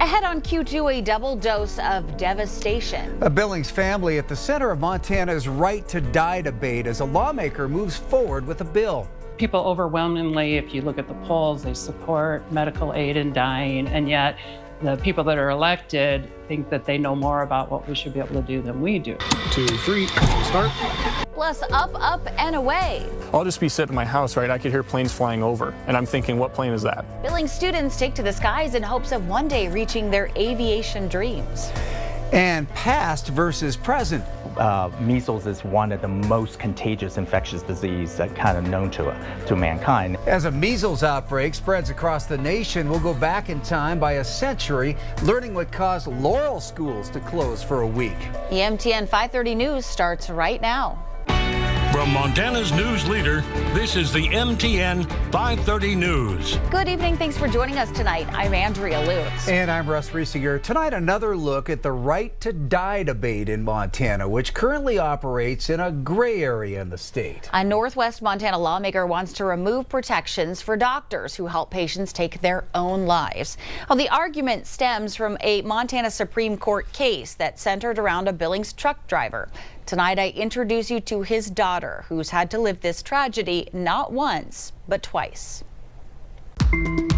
Ahead on Q2, a double dose of devastation. A Billings family at the center of Montana's right to die debate as a lawmaker moves forward with a bill. People overwhelmingly, if you look at the polls, they support medical aid in dying, and yet the people that are elected think that they know more about what we should be able to do than we do. 2, 3, start. Plus up, and away. I'll just be sitting in my house, right? I could hear planes flying over, and I'm thinking, what plane is that? Billings students take to the skies in hopes of one day reaching their aviation dreams. And past versus present. Measles is one of the most contagious infectious disease kind of known to mankind. As a measles outbreak spreads across the nation, we'll go back in time by a century, learning what caused Laurel schools to close for a week. The MTN 530 News starts right now. From Montana's news leader, this is the MTN 530 News. Good evening. Thanks for joining us tonight. I'm Andrea Lutz. And I'm Russ Riesinger. Tonight, another look at the right to die debate in Montana, which currently operates in a gray area in the state. A Northwest Montana lawmaker wants to remove protections for doctors who help patients take their own lives. Well, the argument stems from a Montana Supreme Court case that centered around a Billings truck driver. Tonight, I introduce you to his daughter, who's had to live this tragedy not once, but twice. You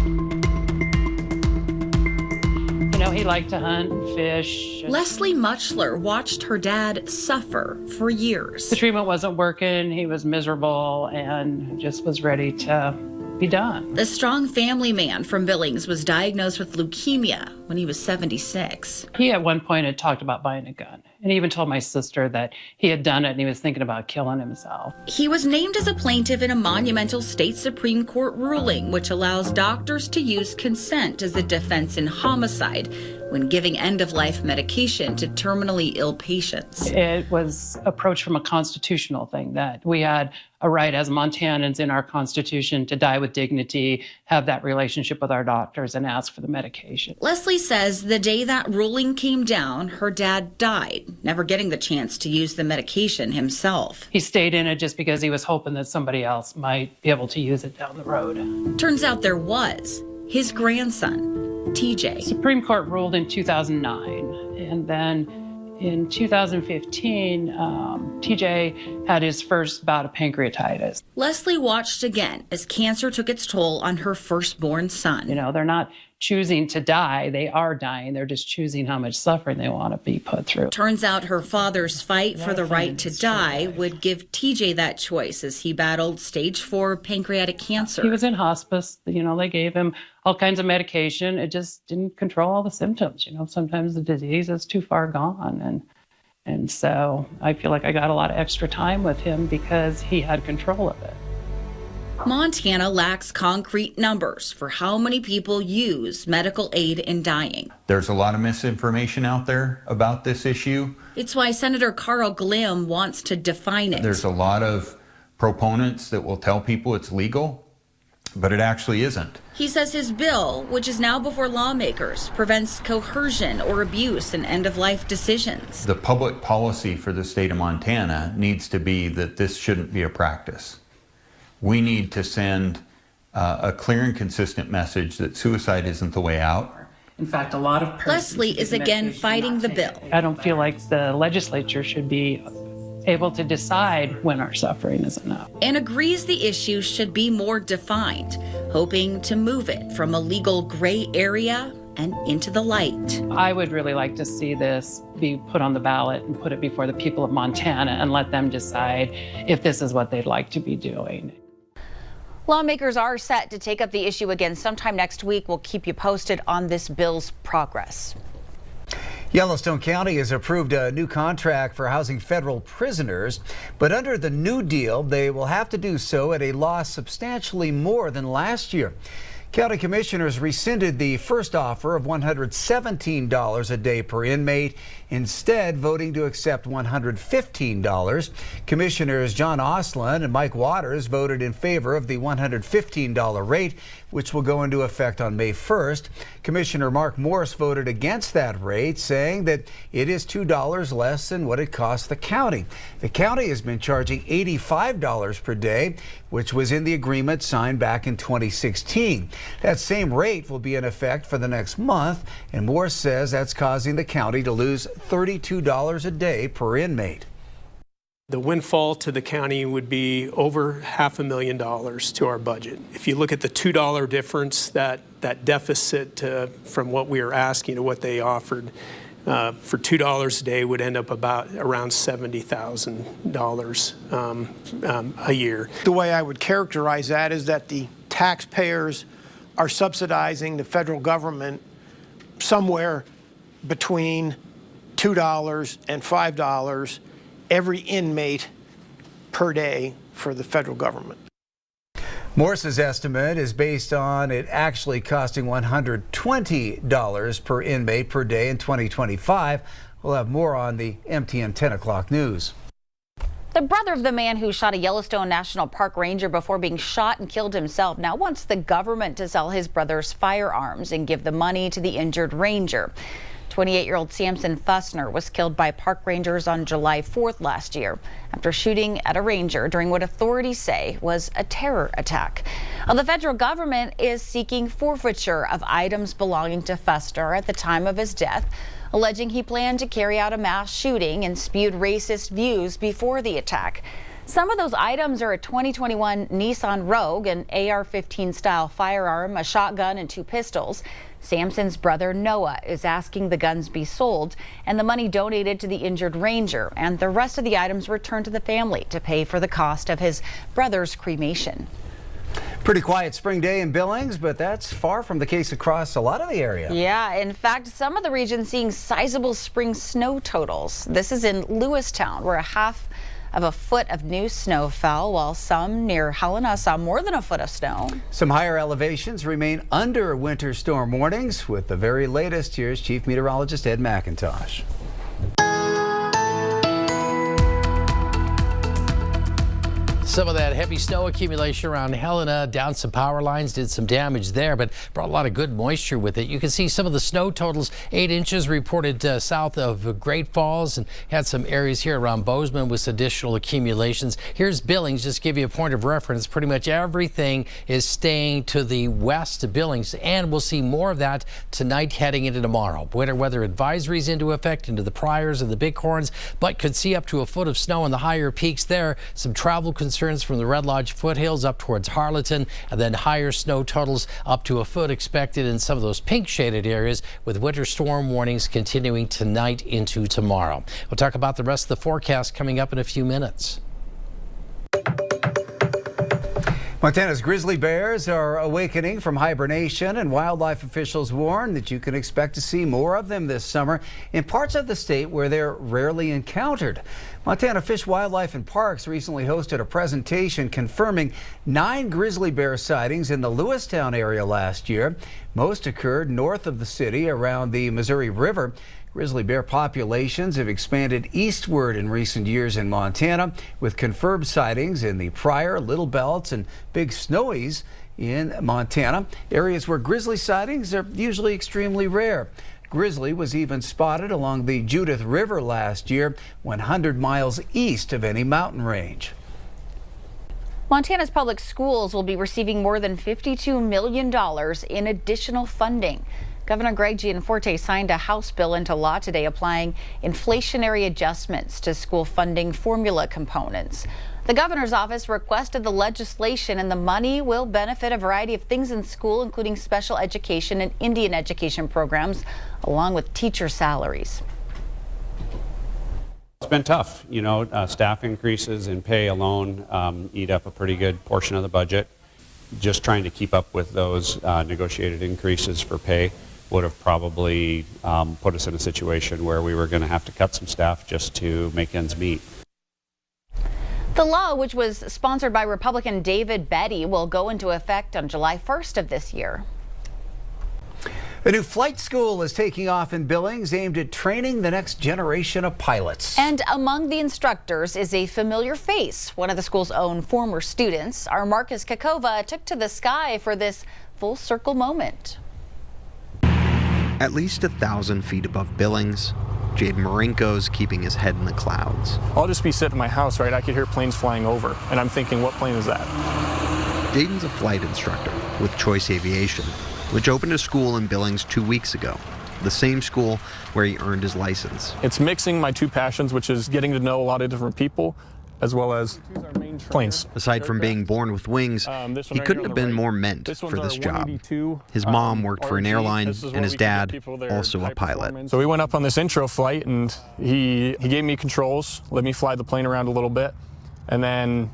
know, he liked to hunt and fish. Leslie Muchler watched her dad suffer for years. The treatment wasn't working. He was miserable and just was ready to be done. The strong family man from Billings was diagnosed with leukemia when he was 76. He at one point had talked about buying a gun, and he even told my sister that he had done it and he was thinking about killing himself. He was named as a plaintiff in a monumental state Supreme Court ruling, which allows doctors to use consent as a defense in homicide when giving end-of-life medication to terminally ill patients. It was approached from a constitutional thing, that we had a right as Montanans in our Constitution to die with dignity, have that relationship with our doctors, and ask for the medication. Leslie says the day that ruling came down, her dad died, never getting the chance to use the medication himself. He stayed in it just because he was hoping that somebody else might be able to use it down the road. Turns out there was. His grandson, TJ. Supreme Court ruled in 2009, and then in 2015, TJ had his first bout of pancreatitis. Leslie watched again as cancer took its toll on her firstborn son. You know, they're not choosing to die, they are dying. They're just choosing how much suffering they want to be put through. Turns out her father's fight for the right to die would give TJ that choice as he battled stage 4 pancreatic cancer. He was in hospice. You know, they gave him all kinds of medication. It just didn't control all the symptoms. You know, sometimes the disease is too far gone. And so I feel like I got a lot of extra time with him because he had control of it. Montana lacks concrete numbers for how many people use medical aid in dying. There's a lot of misinformation out there about this issue. It's why Senator Carl Glimm wants to define it. There's a lot of proponents that will tell people it's legal, but it actually isn't. He says his bill, which is now before lawmakers, prevents coercion or abuse in end-of-life decisions. The public policy for the state of Montana needs to be that this shouldn't be a practice. We need to send a clear and consistent message that suicide isn't the way out. In fact, a lot of Leslie is again fighting the bill. I don't feel like the legislature should be able to decide when our suffering is enough. And agrees the issue should be more defined, hoping to move it from a legal gray area and into the light. I would really like to see this be put on the ballot and put it before the people of Montana and let them decide if this is what they'd like to be doing. Lawmakers are set to take up the issue again sometime next week. We'll keep you posted on this bill's progress. Yellowstone County has approved a new contract for housing federal prisoners, but under the new deal, they will have to do so at a loss substantially more than last year. County commissioners rescinded the first offer of $117 a day per inmate, instead voting to accept $115. Commissioners John Osland and Mike Waters voted in favor of the $115 rate. which will go into effect on May 1st. Commissioner Mark Morris voted against that rate, saying that it is $2 less than what it costs the county. The county has been charging $85 per day, which was in the agreement signed back in 2016. That same rate will be in effect for the next month, and Morris says that's causing the county to lose $32 a day per inmate. The windfall to the county would be over $500,000 to our budget. If you look at the $2 difference, that deficit from what we were asking to what they offered for $2 a day would end up around $70,000 a year. The way I would characterize that is that the taxpayers are subsidizing the federal government somewhere between $2 and $5 every inmate per day for the federal government. Morris's estimate is based on it actually costing $120 per inmate per day in 2025. We'll have more on the MTN 10 o'clock news. The brother of the man who shot a Yellowstone National Park ranger before being shot and killed himself now wants the government to sell his brother's firearms and give the money to the injured ranger. 28-year-old Samson Fussner was killed by park rangers on July 4th last year after shooting at a ranger during what authorities say was a terror attack. Well, the federal government is seeking forfeiture of items belonging to Fussner at the time of his death, alleging he planned to carry out a mass shooting and spewed racist views before the attack. Some of those items are a 2021 Nissan Rogue, an AR-15 style firearm, a shotgun, and 2 pistols. Samson's brother Noah is asking the guns be sold and the money donated to the injured ranger and the rest of the items returned to the family to pay for the cost of his brother's cremation. Pretty quiet spring day in Billings, but that's far from the case across a lot of the area. Yeah, in fact, some of the region seeing sizable spring snow totals. This is in Lewistown, where a half of a foot of new snow fell, while some near Helena saw more than a foot of snow. Some higher elevations remain under winter storm warnings. With the very latest, here's Chief Meteorologist Ed McIntosh. Some of that heavy snow accumulation around Helena, down some power lines, did some damage there, but brought a lot of good moisture with it. You can see some of the snow totals, 8 inches reported south of Great Falls, and had some areas here around Bozeman with additional accumulations. Here's Billings, just to give you a point of reference. Pretty much everything is staying to the west of Billings, and we'll see more of that tonight heading into tomorrow. Winter weather advisories into effect into the Pryors and the Bighorns, but could see up to a foot of snow in the higher peaks there. Some travel concerns from the Red Lodge foothills up towards Harleton, and then higher snow totals up to a foot expected in some of those pink shaded areas, with winter storm warnings continuing tonight into tomorrow. We'll talk about the rest of the forecast coming up in a few minutes. Montana's grizzly bears are awakening from hibernation, and wildlife officials warn that you can expect to see more of them this summer in parts of the state where they're rarely encountered. Montana Fish, Wildlife and Parks recently hosted a presentation confirming 9 grizzly bear sightings in the Lewistown area last year. Most occurred north of the city around the Missouri River. Grizzly bear populations have expanded eastward in recent years in Montana, with confirmed sightings in the Pryor, Little Belts, and Big Snowies in Montana, areas where grizzly sightings are usually extremely rare. Grizzly was even spotted along the Judith River last year, 100 miles east of any mountain range. Montana's public schools will be receiving more than $52 million in additional funding. Governor Greg Gianforte signed a House bill into law today applying inflationary adjustments to school funding formula components. The governor's office requested the legislation, and the money will benefit a variety of things in school, including special education and Indian education programs, along with teacher salaries. It's been tough, you know, staff increases and pay alone eat up a pretty good portion of the budget. Just trying to keep up with those negotiated increases for pay would have probably put us in a situation where we were going to have to cut some staff just to make ends meet. The law, which was sponsored by Republican David Betty, will go into effect on July 1st of this year. A new flight school is taking off in Billings, aimed at training the next generation of pilots. And among the instructors is a familiar face, one of the school's own former students. Our Marcus Kakova took to the sky for this full circle moment. At least 1,000 feet above Billings, Jaden Marinko's keeping his head in the clouds. I'll just be sitting in my house, right? I could hear planes flying over, and I'm thinking, what plane is that? Jaden's a flight instructor with Choice Aviation, which opened a school in Billings 2 weeks ago, the same school where he earned his license. It's mixing my two passions, which is getting to know a lot of different people, as well as planes. Aside from being born with wings, he couldn't have been more meant for this job. His mom worked for an airline, and his dad, also a pilot. So we went up on this intro flight, and he gave me controls, let me fly the plane around a little bit, and then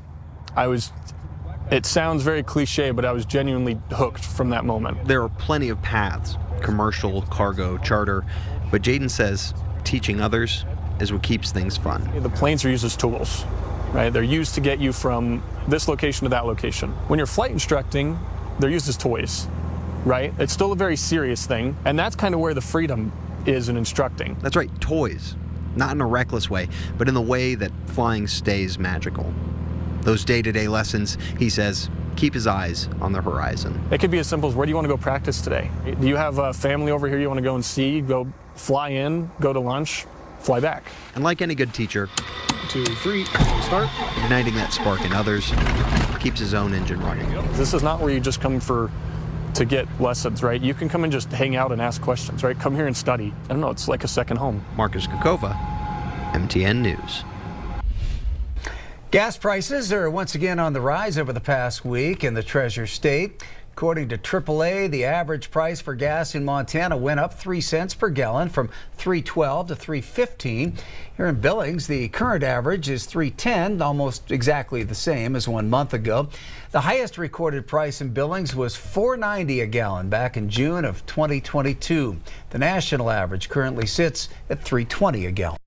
it sounds very cliche, but I was genuinely hooked from that moment. There are plenty of paths, commercial, cargo, charter, but Jaden says teaching others is what keeps things fun. The planes are used as tools, right? They're used to get you from this location to that location. When you're flight instructing, they're used as toys, right? It's still a very serious thing, and that's kind of where the freedom is in instructing. That's right, toys. Not in a reckless way, but in the way that flying stays magical. Those day-to-day lessons, he says, keep his eyes on the horizon. It could be as simple as, where do you want to go practice today? Do you have a family over here you want to go and see? Go fly in, go to lunch, fly back. And like any good teacher, 2, 3, start. Igniting that spark in others keeps his own engine running. This is not where you just come to get lessons, right? You can come and just hang out and ask questions, right? Come here and study. I don't know, it's like a second home. Marcus Kokova, MTN News. Gas prices are once again on the rise over the past week in the Treasure State. According to AAA, the average price for gas in Montana went up 3 cents per gallon from $3.12 to $3.15. Here in Billings, the current average is $3.10, almost exactly the same as 1 month ago. The highest recorded price in Billings was $4.90 a gallon back in June of 2022. The national average currently sits at $3.20 a gallon.